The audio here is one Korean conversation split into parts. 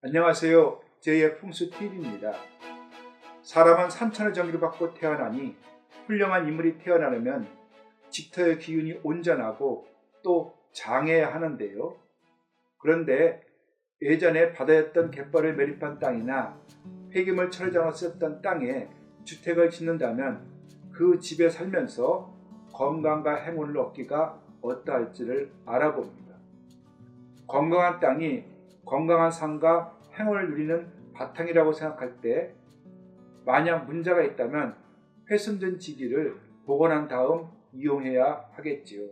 안녕하세요. 제2의 풍수TV입니다. 사람은 산천의 정기를 받고 태어나니 훌륭한 인물이 태어나려면 집터의 기운이 온전하고 또 장해야 하는데요. 그런데 예전에 바다였던 갯벌을 매립한 땅이나 폐기물 처리장을 쓰였던 땅에 주택을 짓는다면 그 집에 살면서 건강과 행운을 얻기가 어떠할지를 알아봅니다. 건강한 땅이 건강한 삶과 행운을 누리는 바탕이라고 생각할 때 만약 문제가 있다면 훼손된 지기를 복원한 다음 이용해야 하겠지요.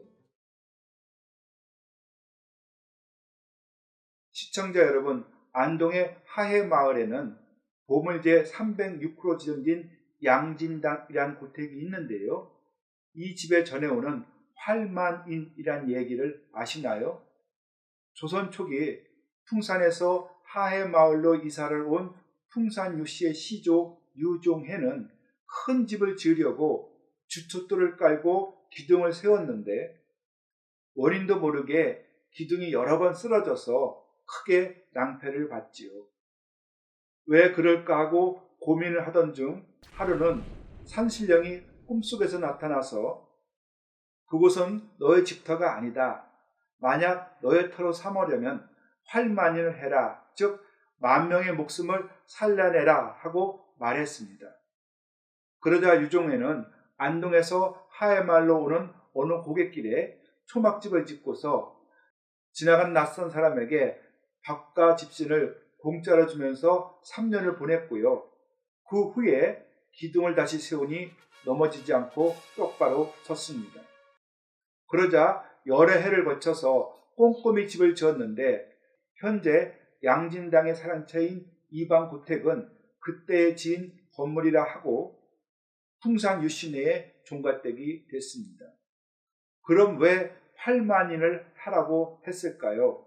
시청자 여러분, 안동의 하해마을에는 보물제 306호로 지정된 양진당이란 고택이 있는데요. 이 집에 전해오는 활만인이란 얘기를 아시나요? 조선 초기 풍산에서 하해마을로 이사를 온 풍산 유씨의 시조 유종해는 큰 집을 지으려고 주춧돌을 깔고 기둥을 세웠는데 원인도 모르게 기둥이 여러 번 쓰러져서 크게 낭패를 봤지요. 왜 그럴까 하고 고민을 하던 중 하루는 산신령이 꿈속에서 나타나서 그곳은 너의 집터가 아니다. 만약 너의 터로 삼으려면 활만인을 해라. 즉 10,000명의 목숨을 살려내라 하고 말했습니다. 그러자 유종회는 안동에서 하해마을로 오는 어느 고갯길에 초막집을 짓고서 지나간 낯선 사람에게 밥과 집신을 공짜로 주면서 3년을 보냈고요. 그 후에 기둥을 다시 세우니 넘어지지 않고 똑바로 섰습니다. 그러자 여러 해를 거쳐서 꼼꼼히 집을 지었는데 현재 양진당의 사랑처인 이방 고택은 그때에 지은 건물이라 하고 풍산 유씨네의 종갓댁이 됐습니다. 그럼 왜 활만인을 하라고 했을까요?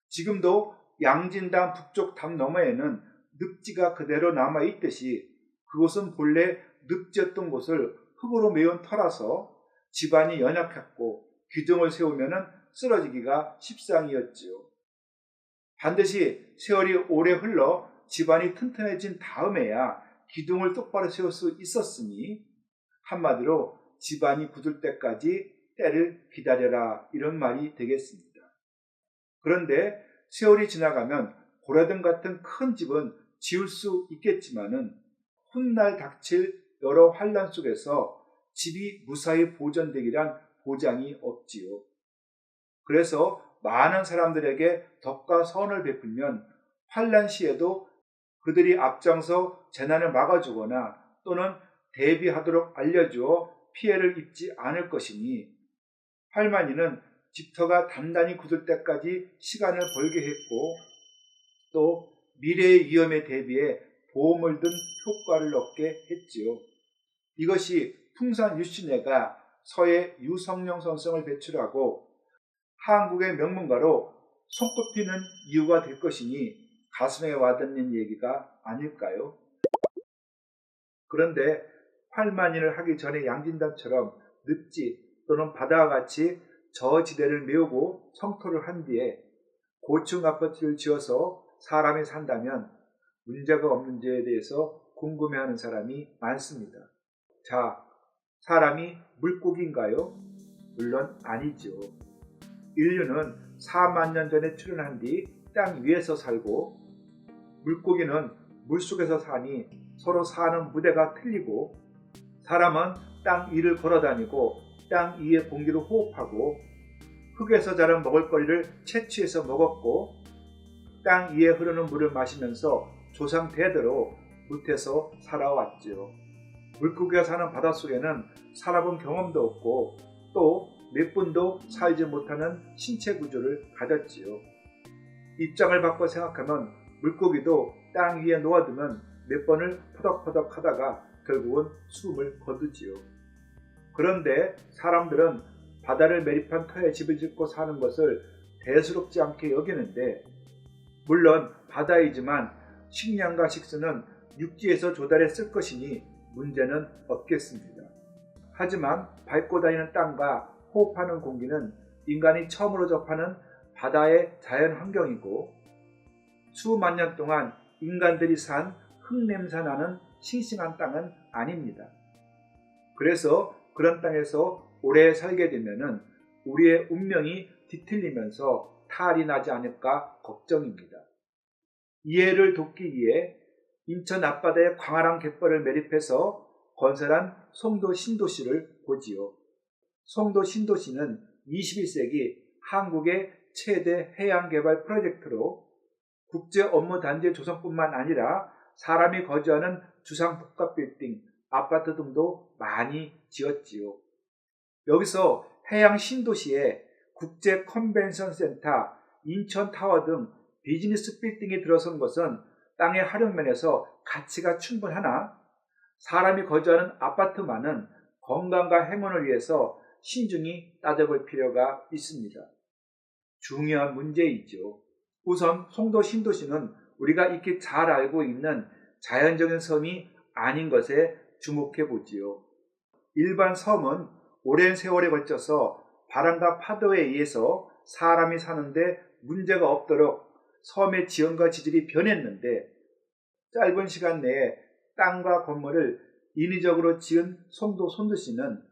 지금도 양진당 북쪽 담 너머에는 늪지가 그대로 남아있듯이 그곳은 본래 늪지였던 곳을 흙으로 메운 터라서 집안이 연약했고 기둥을 세우면 쓰러지기가 십상이었지요. 반드시 세월이 오래 흘러 집안이 튼튼해진 다음에야 기둥을 똑바로 세울 수 있었으니 한마디로 집안이 굳을 때까지 때를 기다려라 이런 말이 되겠습니다. 그런데 세월이 지나가면 고라등 같은 큰 집은 지을 수 있겠지만은 훗날 닥칠 여러 환란 속에서 집이 무사히 보존되기란 보장이 없지요. 그래서 많은 사람들에게 덕과 선을 베풀면 환란 시에도 그들이 앞장서 재난을 막아주거나 또는 대비하도록 알려주어 피해를 입지 않을 것이니 활만이는 집터가 단단히 굳을 때까지 시간을 벌게 했고 또 미래의 위험에 대비해 보험을 든 효과를 얻게 했지요. 이것이 풍산 유씨네가 서해 유성룡 선생을 배출하고 한국의 명문가로 손꼽히는 이유가 될 것이니 가슴에 와닿는 얘기가 아닐까요? 그런데 활만인을 하기 전에 양진단처럼 늪지 또는 바다와 같이 저지대를 메우고 성토를 한 뒤에 고층 아파트를 지어서 사람이 산다면 문제가 없는지에 대해서 궁금해하는 사람이 많습니다. 자, 사람이 물고기인가요? 물론 아니죠. 인류는 4만 년 전에 출현한 뒤 땅 위에서 살고 물고기는 물속에서 사니 서로 사는 무대가 틀리고 사람은 땅 위를 걸어다니고 땅 위의 공기를 호흡하고 흙에서 자란 먹을거리를 채취해서 먹었고 땅 위에 흐르는 물을 마시면서 조상 대대로 묻혀서 살아왔지요. 물고기가 사는 바닷속에는 살아본 경험도 없고 또 몇 분도 살지 못하는 신체 구조를 가졌지요. 입장을 바꿔 생각하면 물고기도 땅 위에 놓아두면 몇 번을 퍼덕퍼덕 하다가 결국은 숨을 거두지요. 그런데 사람들은 바다를 매립한 터에 집을 짓고 사는 것을 대수롭지 않게 여기는데 물론 바다이지만 식량과 식수는 육지에서 조달해 쓸 것이니 문제는 없겠습니다. 하지만 밟고 다니는 땅과 호흡하는 공기는 인간이 처음으로 접하는 바다의 자연 환경이고 수만 년 동안 인간들이 산 흙냄새 나는 싱싱한 땅은 아닙니다. 그래서 그런 땅에서 오래 살게 되면은 우리의 운명이 뒤틀리면서 탈이 나지 않을까 걱정입니다. 이해를 돕기 위해 인천 앞바다의 광활한 갯벌을 매립해서 건설한 송도 신도시를 보지요. 송도 신도시는 21세기 한국의 최대 해양개발 프로젝트로 국제 업무 단지 조성뿐만 아니라 사람이 거주하는 주상복합 빌딩, 아파트 등도 많이 지었지요. 여기서 해양 신도시에 국제 컨벤션 센터, 인천타워 등 비즈니스 빌딩이 들어선 것은 땅의 활용면에서 가치가 충분하나 사람이 거주하는 아파트만은 건강과 행운을 위해서 신중히 따져볼 필요가 있습니다. 중요한 문제이죠. 우선 송도 신도시는 우리가 익히 잘 알고 있는 자연적인 섬이 아닌 것에 주목해 보지요. 일반 섬은 오랜 세월에 걸쳐서 바람과 파도에 의해서 사람이 사는데 문제가 없도록 섬의 지형과 지질이 변했는데 짧은 시간 내에 땅과 건물을 인위적으로 지은 송도 신도시는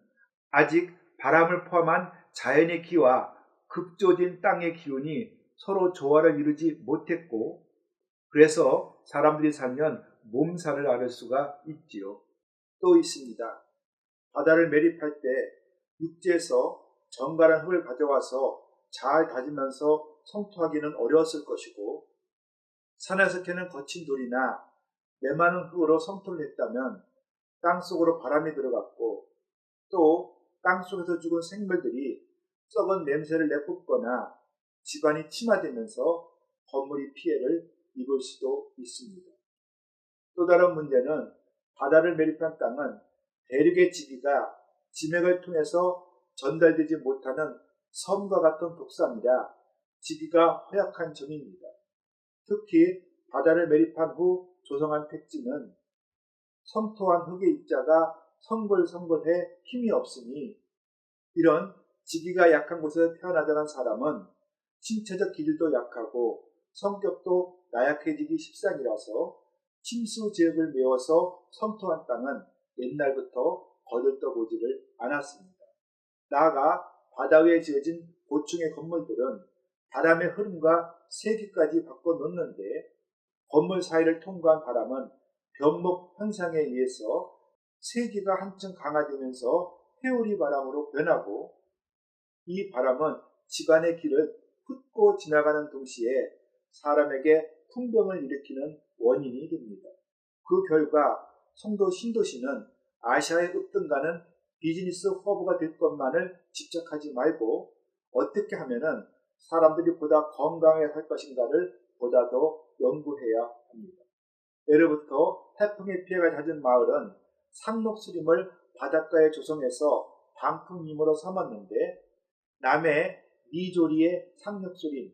아직 바람을 포함한 자연의 기와 급조진 땅의 기운이 서로 조화를 이루지 못했고 그래서 사람들이 살면 몸살을 앓을 수가 있지요. 또 있습니다. 바다를 매립할 때 육지에서 정갈한 흙을 가져와서 잘 다지면서 성토하기는 어려웠을 것이고 산에서 캐는 거친 돌이나 메마른 흙으로 성토를 했다면 땅속으로 바람이 들어갔고 또 땅속에서 죽은 생물들이 썩은 냄새를 내뿜거나 집안이 침하되면서 건물이 피해를 입을 수도 있습니다. 또 다른 문제는 바다를 매립한 땅은 대륙의 지기가 지맥을 통해서 전달되지 못하는 섬과 같은 독산이라 지기가 허약한 점입니다. 특히 바다를 매립한 후 조성한 택지는 성토한 흙의 입자가 성글성글해 힘이 없으니 이런 지기가 약한 곳에서 태어나자는 사람은 신체적 기질도 약하고 성격도 나약해지기 십상이라서 침수 지역을 메워서 성토한 땅은 옛날부터 거들떠보지를 않았습니다. 나아가 바다 위에 지어진 고층의 건물들은 바람의 흐름과 세기까지 바꿔놓는데 건물 사이를 통과한 바람은 변목 현상에 의해서 세기가 한층 강화되면서 회오리 바람으로 변하고 이 바람은 집안의 길을 훑고 지나가는 동시에 사람에게 풍병을 일으키는 원인이 됩니다. 그 결과 송도 신도시는 아시아의 으뜸가는 비즈니스 허브가 될 것만을 집착하지 말고 어떻게 하면 사람들이 보다 건강하게 살 것인가를 보다 더 연구해야 합니다. 예로부터 태풍의 피해가 잦은 마을은 상록수림을 바닷가에 조성해서 방풍림으로 삼았는데 남해 미조리의 상록수림,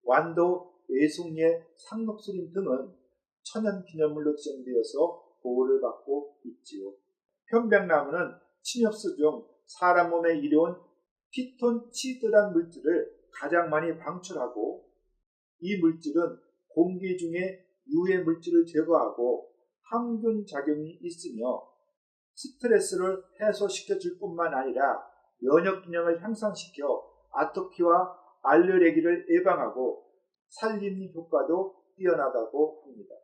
완도 외송리의 상록수림 등은 천연기념물로 지정되어서 보호를 받고 있지요. 편백나무는 침엽수 중 사람 몸에 이로운 피톤치드란 물질을 가장 많이 방출하고 이 물질은 공기 중에 유해 물질을 제거하고 항균 작용이 있으며 스트레스를 해소시켜 줄 뿐만 아니라 면역 기능을 향상시켜 아토피와 알레르기를 예방하고 살림 효과도 뛰어나다고 합니다.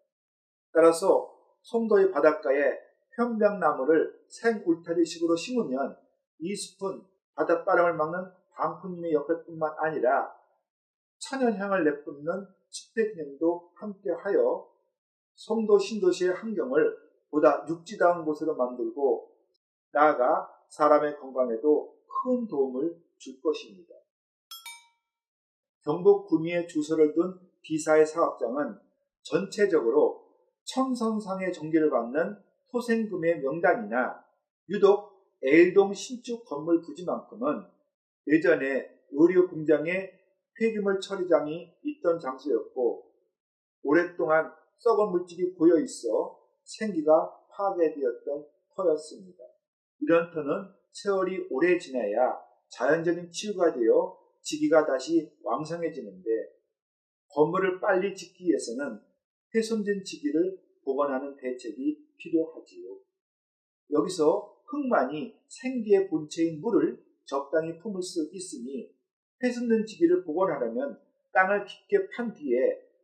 따라서 송도의 바닷가에 편백나무를 생울타리식으로 심으면 이 숲은 바닷바람을 막는 방풍림의 역할뿐만 아니라 천연향을 내뿜는 숲의 기능도 함께하여 송도 신도시의 환경을 보다 육지다운 곳으로 만들고 나아가 사람의 건강에도 큰 도움을 줄 것입니다. 경북 구미에 주소를 둔 비사의 사업장은 전체적으로 청선상의 전기를 받는 토생금의 명당이나 유독 L동 신축 건물 부지만큼은 예전에 의료 공장에 폐기물 처리장이 있던 장소였고 오랫동안 썩은 물질이 고여 있어 생기가 파괴되었던 터였습니다. 이런 터는 세월이 오래 지나야 자연적인 치유가 되어 지기가 다시 왕성해지는데 건물을 빨리 짓기 위해서는 훼손된 지기를 복원하는 대책이 필요하지요. 여기서 흙만이 생기의 본체인 물을 적당히 품을 수 있으니 훼손된 지기를 복원하려면 땅을 깊게 판 뒤에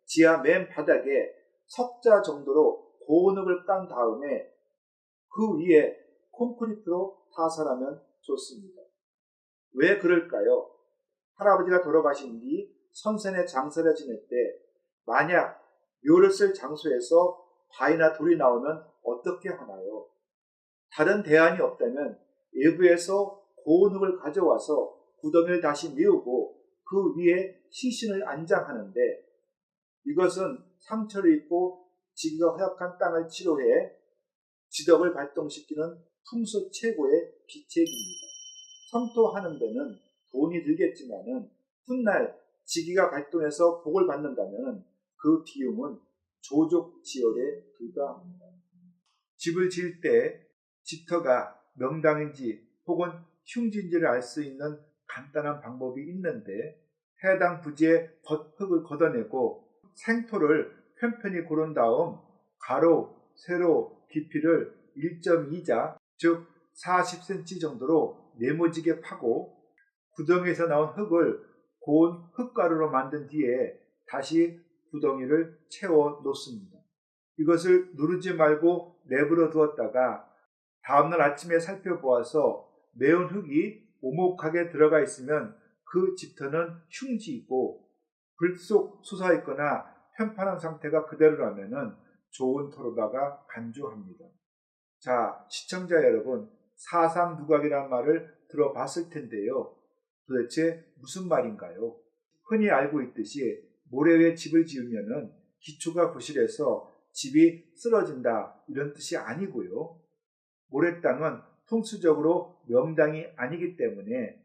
지하 맨 바닥에 석자 정도로 고운 흙을 깐 다음에 그 위에 콘크리트로 타설하면 좋습니다. 왜 그럴까요? 할아버지가 돌아가신 뒤 선산에 장사를 지낼 때 만약 묘를 쓸 장소에서 바위나 돌이 나오면 어떻게 하나요? 다른 대안이 없다면 외부에서 고운 흙을 가져와서 구덩이를 다시 메우고 그 위에 시신을 안장하는데, 이것은 상처를 입고 지기가 허약한 땅을 치료해 지덕을 발동시키는 풍수 최고의 비책입니다. 성토하는 데는 돈이 들겠지만은 훗날 지기가 발동해서 복을 받는다면 그 비용은 조족지혈에 불과합니다. 집을 지을 때 집터가 명당인지 혹은 흉지인지를 알 수 있는 간단한 방법이 있는데, 해당 부지의 겉흙을 걷어내고 생토를 편편히 고른 다음 가로, 세로 깊이를 1.2자 즉 40cm 정도로 네모지게 파고 구덩이에서 나온 흙을 고운 흙가루로 만든 뒤에 다시 구덩이를 채워 놓습니다. 이것을 누르지 말고 내버려 두었다가 다음날 아침에 살펴보아서 매운 흙이 오목하게 들어가 있으면 그 집터는 흉지이고, 불속 솟아있거나 편판한 상태가 그대로라면 좋은 토로다가 간주합니다. 자, 시청자 여러분, 사삼누각이라는 말을 들어봤을 텐데요. 도대체 무슨 말인가요? 흔히 알고 있듯이 모래 위에 집을 지으면 기초가 부실해서 집이 쓰러진다, 이런 뜻이 아니고요. 모래 땅은 풍수적으로 명당이 아니기 때문에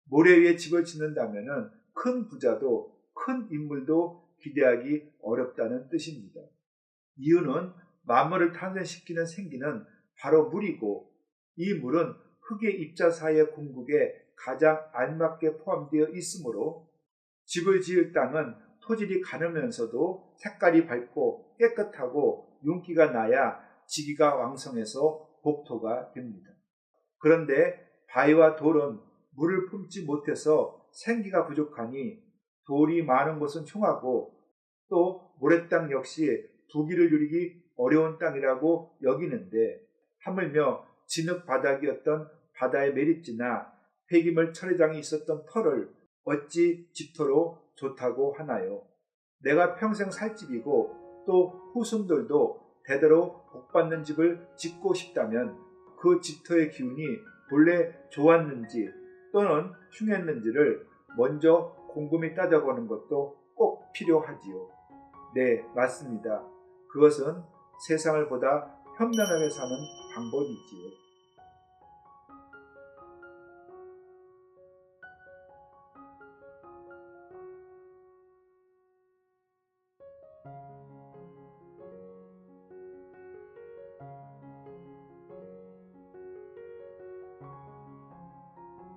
모래 위에 집을 짓는다면 큰 부자도 큰 인물도 기대하기 어렵다는 뜻입니다. 이유는 만물을 탄생시키는 생기는 바로 물이고, 이 물은 흙의 입자 사이의 공국에 가장 알맞게 포함되어 있으므로 집을 지을 땅은 토질이 가누면서도 색깔이 밝고 깨끗하고 윤기가 나야 지기가 왕성해서 복토가 됩니다. 그런데 바위와 돌은 물을 품지 못해서 생기가 부족하니 돌이 많은 곳은 흉하고, 또 모래땅 역시 부기를 누리기 어려운 땅이라고 여기는데, 하물며 진흙 바닥이었던 바다의 매립지나 폐기물 처리장이 있었던 터를 어찌 집터로 좋다고 하나요? 내가 평생 살 집이고 또 후손들도 대대로 복받는 집을 짓고 싶다면 그 집터의 기운이 본래 좋았는지 또는 흉했는지를 먼저 곰곰이 따져보는 것도 꼭 필요하지요. 네, 맞습니다. 그것은 세상을 보다 현명하게 사는 방법이지요.